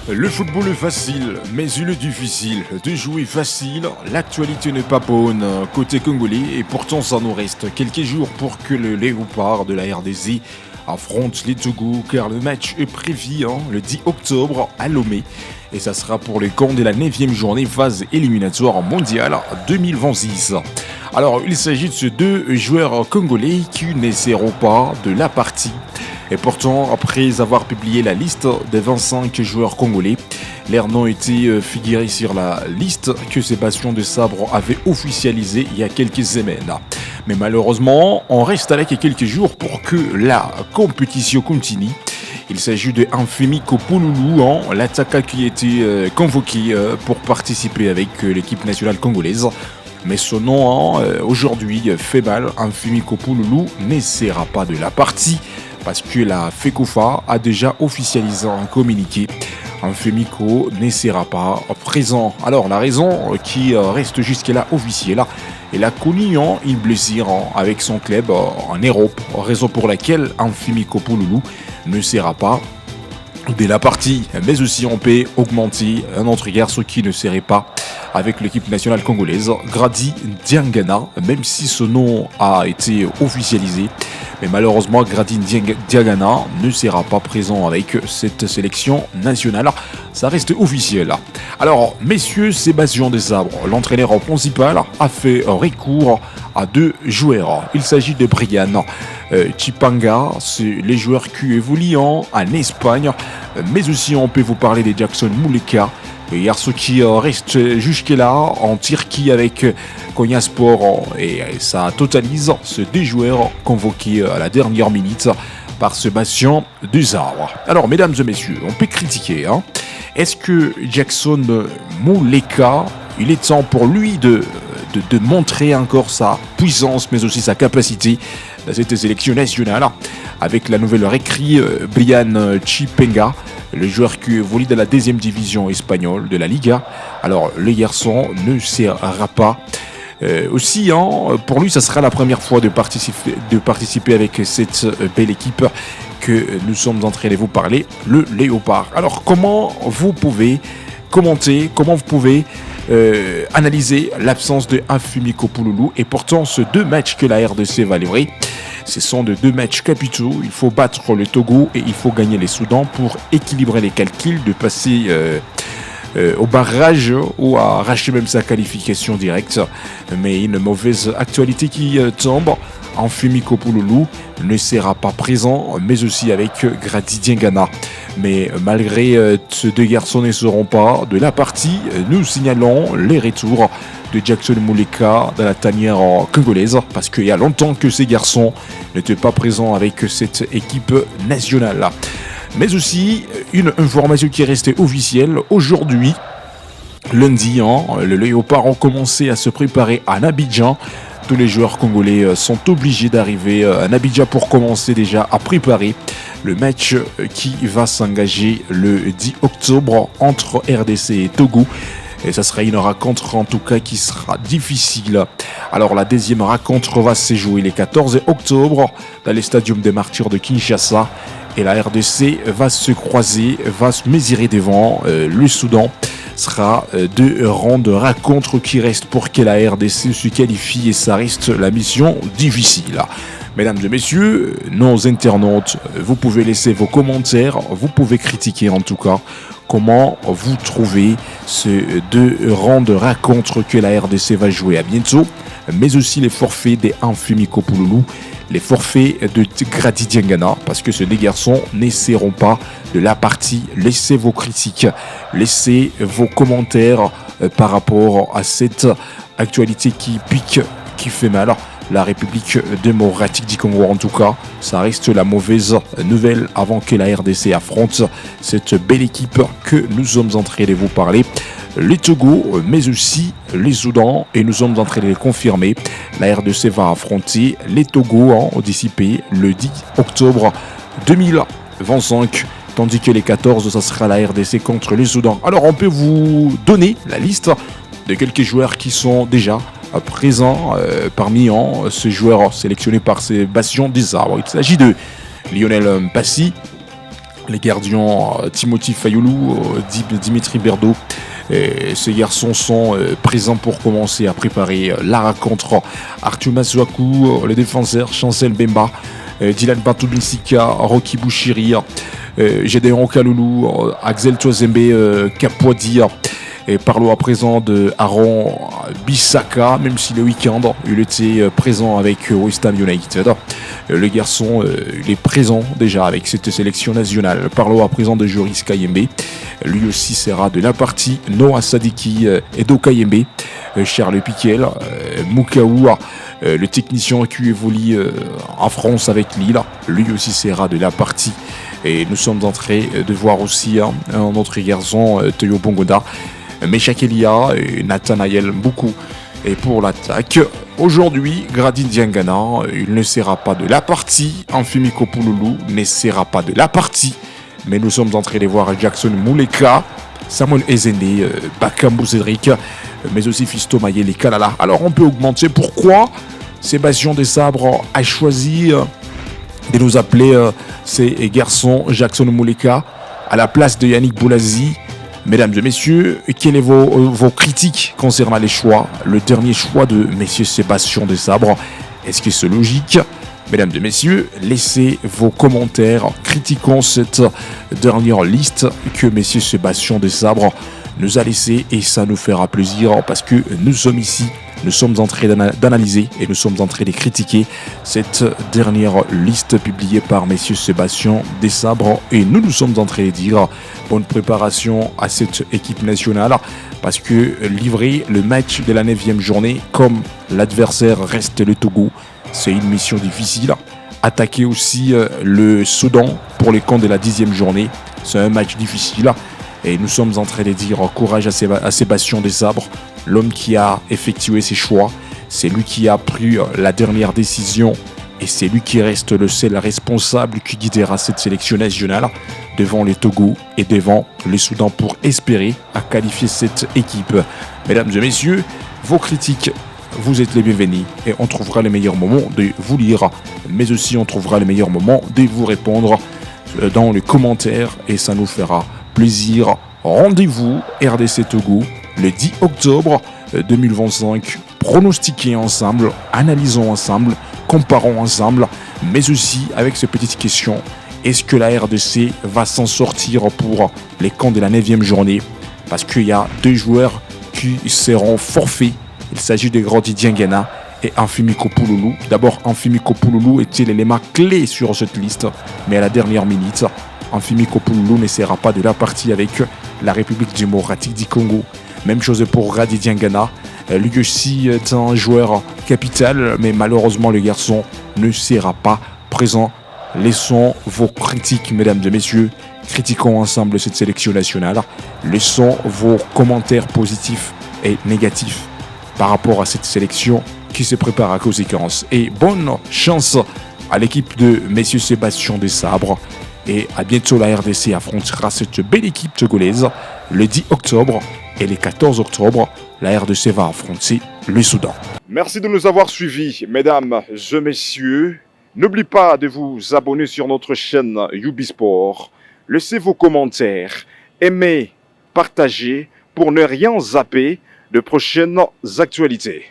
Le football est facile, mais il est difficile de jouer facile. L'actualité n'est pas bonne côté congolais et pourtant ça nous reste quelques jours pour que le léopard de la RDC affronte les Togo car le match est prévu le 10 octobre à Lomé et ça sera pour les camps de la 9e journée phase éliminatoire mondiale 2026. Alors il s'agit de ces deux joueurs congolais qui ne seront pas de la partie. Et pourtant, après avoir publié la liste des 25 joueurs congolais, leurs noms étaient figurés sur la liste que Sébastien de Sabre avait officialisée il y a quelques semaines. Mais malheureusement, on reste avec quelques jours pour que la compétition continue. Il s'agit de Infemi Kopouloulou, l'attaquant qui était convoqué pour participer avec l'équipe nationale congolaise. Mais son nom aujourd'hui fait mal. Infemi Kopouloulou ne sera pas de la partie parce que la FECOFA a déjà officialisé un communiqué. Infemiko ne sera pas présent. Alors la raison qui reste jusque-là officielle, il a connu une blessure avec son club en Europe, raison pour laquelle Infemi Kopouloulou ne sera pas de la partie. Mais aussi on peut augmenter un autre garçon qui ne serait pas avec l'équipe nationale congolaise, Grady Diangana, même si ce nom a été officialisé. Mais malheureusement, Grady Diangana ne sera pas présent avec cette sélection nationale. Ça reste officiel. Alors, messieurs, Sébastien Desabre, l'entraîneur principal, a fait recours à deux joueurs. Il s'agit de Brian Chipanga, c'est les joueurs qui évoluent en Espagne. Mais aussi, on peut vous parler de Jackson Muleka. Et ce qui reste jusque-là en Turquie avec Konyaspor et ça totalise ces deux joueurs convoqués à la dernière minute par Sébastien Desabre. Alors mesdames et messieurs, on peut critiquer. Est-ce que Jackson Muleka, il est temps pour lui de montrer encore sa puissance mais aussi sa capacité dans cette sélection nationale avec la nouvelle recrue Brian Chipenga, le joueur qui évolue dans la deuxième division espagnole de la Liga. Alors, le garçon ne sera pas. Aussi, pour lui, ça sera la première fois de participer avec cette belle équipe que nous sommes en train de vous parler, le Léopard. Alors, comment vous pouvez commenter, comment vous pouvez analyser l'absence de Infemi Kopouloulou et pourtant ces deux matchs que la RDC va livrer? Ce sont de deux matchs capitaux. Il faut battre le Togo et il faut gagner les Soudans pour équilibrer les calculs, de passer au barrage ou à arracher même sa qualification directe. Mais une mauvaise actualité qui tombe. Infemi Kopouloulou ne sera pas présent, mais aussi avec Grady Diangana. Mais malgré ces deux garçons ne seront pas de la partie, nous signalons les retours de Jackson Muleka dans la tanière congolaise parce qu'il y a longtemps que ces garçons n'étaient pas présents avec cette équipe nationale. Mais aussi une information qui est restée officielle aujourd'hui, lundi, le Léopard ont commencé à se préparer à Abidjan. Tous les joueurs congolais sont obligés d'arriver à Abidjan pour commencer déjà à préparer le match qui va s'engager le 10 octobre entre RDC et Togo. Et ça sera une rencontre en tout cas qui sera difficile. Alors la deuxième rencontre va se jouer le 14 octobre dans le stadium des Martyrs de Kinshasa. Et la RDC va se croiser, va se mesurer devant le Soudan. Sera deux rangs de rencontres qui restent pour que la RDC se qualifie et ça reste la mission difficile. Mesdames et messieurs, nos internautes, vous pouvez laisser vos commentaires, vous pouvez critiquer en tout cas comment vous trouvez ces deux rangs de rencontres que la RDC va jouer. À bientôt, mais aussi les forfaits des Infemi Kopouloulou, les forfaits de Grady Diangana, parce que ces deux garçons ne seront pas de la partie. Laissez vos critiques, laissez vos commentaires par rapport à cette actualité qui pique, qui fait mal. La République démocratique du Congo, en tout cas, ça reste la mauvaise nouvelle avant que la RDC affronte cette belle équipe que nous sommes en train de vous parler. Les Togo, mais aussi les Soudans, et nous sommes en train de les confirmer. La RDC va affronter les Togo d'ici le 10 octobre 2025, tandis que les 14, ça sera la RDC contre les Soudans. Alors, on peut vous donner la liste de quelques joueurs qui sont déjà présents parmi ces joueurs sélectionnés par Sébastien Desabre. Il s'agit de Lionel Mpassi, Les gardiens Timothy Fayoulou, Dimitri Berdo. Et ces garçons sont présents pour commencer à préparer la rencontre. Arthur Masuaku, le défenseur, Chancel Bemba, Dylan Batoubisika, Rocky Bouchiri, Gédéon Kaloulou, Axel Toazembe, Kapwadi. Et parlons à présent de Aaron Bissaka, même si le week-end il était présent avec West Ham United. Le garçon il est présent déjà avec cette sélection nationale. Parlons à présent de Joris Kayembe. Lui aussi sera de la partie. Noah Sadiki, Edo Kayembe, Charles Piquel, Moukaou, le technicien qui évolue en France avec Lille. Lui aussi sera de la partie. Et nous sommes en train de voir aussi un autre garçon, Théo Bongoda, Meshak Elia et Nathanaël Mboukou. Et pour l'attaque, aujourd'hui, Grady Diangana, il ne sera pas de la partie. Amfimi Kopouloulou ne sera pas de la partie. Mais nous sommes en train de voir Jackson Mouleka, Samuel Ezende, Bakambu Cédric, mais aussi Fisto Mayele Kalala. Alors on peut augmenter. Pourquoi Sébastien Desabre a choisi de nous appeler ces garçons Jackson Mouleka à la place de Yannick Boulazi? Mesdames et messieurs, quelles sont vos critiques concernant les choix? Le dernier choix de messieurs Sébastien Desabre, est-ce que c'est logique? Mesdames et messieurs, laissez vos commentaires critiquant cette dernière liste que messieurs Sébastien Desabre nous a laissée, et ça nous fera plaisir parce que nous sommes ici, nous sommes en train d'analyser et nous sommes en train de critiquer cette dernière liste publiée par messieurs Sébastien Desabre, et nous sommes en train de dire bonne préparation à cette équipe nationale parce que livrer le match de la 9e journée comme l'adversaire reste le Togo, c'est une mission difficile. Attaquer aussi le Soudan pour les comptes de la 10e journée, c'est un match difficile. Et nous sommes en train de dire courage à Sébastien Desabre, l'homme qui a effectué ses choix. C'est lui qui a pris la dernière décision et c'est lui qui reste le seul responsable qui guidera cette sélection nationale devant les Togo et devant les Soudan pour espérer à qualifier cette équipe. Mesdames et messieurs, vos critiques, vous êtes les bienvenus et on trouvera les meilleurs moments de vous lire, mais aussi on trouvera les meilleurs moments de vous répondre dans les commentaires et ça nous fera plaisir. Rendez-vous RDC Togo le 10 octobre 2025. Pronostiquons ensemble, analysons ensemble, comparons ensemble, mais aussi avec ces petites questions. Est-ce que la RDC va s'en sortir pour les camps de la 9e journée? Parce qu'il y a 2 joueurs qui seront forfaits. Il s'agit de Grady Diangana et Amfimi Kopouloulou. D'abord, Amfimi Kopouloulou était l'élément clé sur cette liste, mais à la dernière minute, Amfimi Kopouloulou ne sera pas de la partie avec la République démocratique du Congo. Même chose pour Grady Diangana. Lui aussi est un joueur capital, mais malheureusement le garçon ne sera pas présent. Laissons vos critiques, mesdames et messieurs. Critiquons ensemble cette sélection nationale. Laissons vos commentaires positifs et négatifs par rapport à cette sélection qui se prépare à conséquence. Et bonne chance à l'équipe de messieurs Sébastien Desabre. Et à bientôt, la RDC affrontera cette belle équipe togolaise le 10 octobre et le 14 octobre. La RDC va affronter le Soudan. Merci de nous avoir suivis, mesdames et messieurs. N'oubliez pas de vous abonner sur notre chaîne Ubisport. Laissez vos commentaires, aimez, partagez pour ne rien zapper de prochaines actualités.